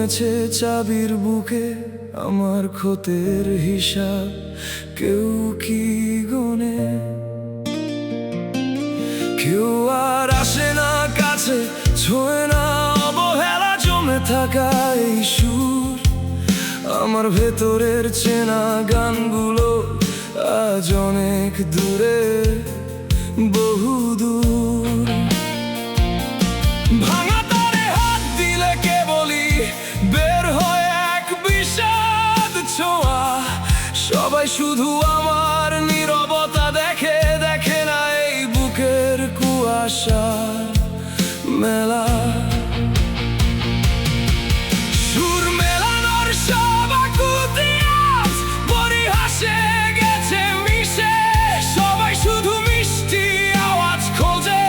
জমেছে চাবির বুকে আমার ক্ষতের হিসাব কেউ কি গোনে? কেউ আর আসে না কাছে, ছোঁয় না অবহেলা জমে থাকা এই সুর। আমার ভেতরের চেনা গানগুলো আজ অনেক দূরে, বহু দূর। ভাঙা তারে হাত দিলে কেবলই বের হয় এক বিষাদ ছোঁয়া। সবাই শুধু আমার নীরবতা দেখে, দেখে না এই বুকের কুয়াশার মেলা। সুর মেলানোর সব আকুতি আজ পরিহাসে গেছে মিশে। সবাই শুধু মিষ্টি আওয়াজ খোঁজে,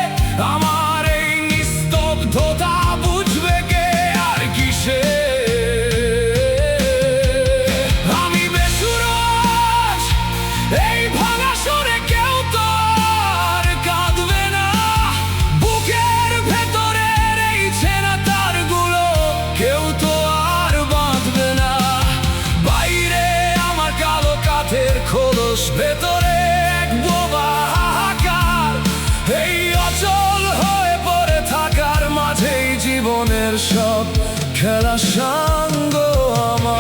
আমার এই নিস্তব্ধতা বুঝবে কে আর কিসে? আমি বেসুর আজ, এই ভাঙা সুরে কেউ তো আর কাঁদবে না। বুকের ভেতরের এই ছেঁড়া তারগুলো কেউ তো আর বাঁধবে না। বাইরে আমার কালো কাঠের খোলস, ভেতরে এক বোবা হাহাকার। এই অচল হয়ে পড়ে থাকার মাঝেই জীবনের সব খেলা সাঙ্গ আমার।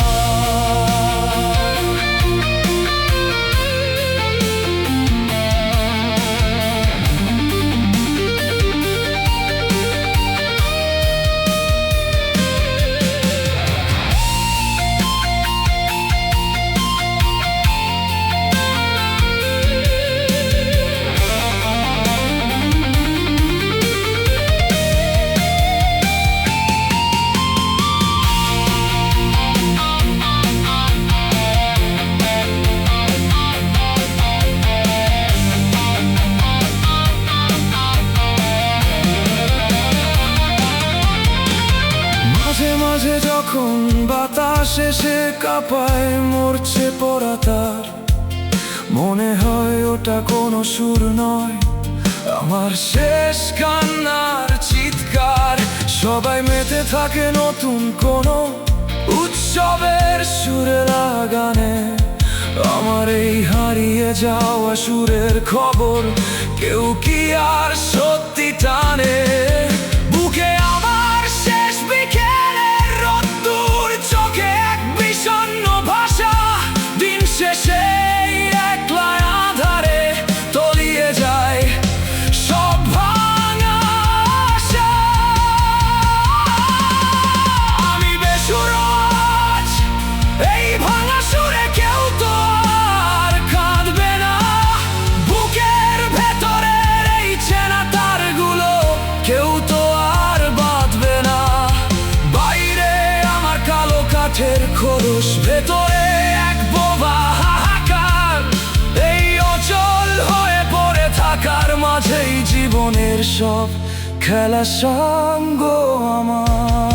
মাঝে মাঝে যখন বাতাস এসে কাঁপায় মরছে পড়া তার, মনে হয় ওটা কোনো সুর নয়, আমার শেষ কান্নার চিৎকার। সবাই মেতে থাকে নতুন কোনো উৎসবের সুরের গানে। আমার এই হারিয়ে যাওয়া সুরের খবর কেউ কি আর সত্যি টানে? বুকে আমার শেষ বিকেলের রোদ্দুর, চোখে এক বিষণ্ণ ভাষা। দিন শেষে একলা আঁধারে তলিয়ে যায় সব ভাঙা আশা। আমি বেসুর আজ, এই ভাঙা সুরে কেউ তো আর কাঁদবে না। বুকের ভেতরের এই চেনা তারগুলো কেউ তো আর বাঁধবে না। বাইরে আমার কালো কাঠের খোলস, ভেতরে এক বোবা হাহাকার। এই অচল হয়ে পড়ে থাকার মাঝেই জীবনের সব খেলা সাঙ্গ আমার।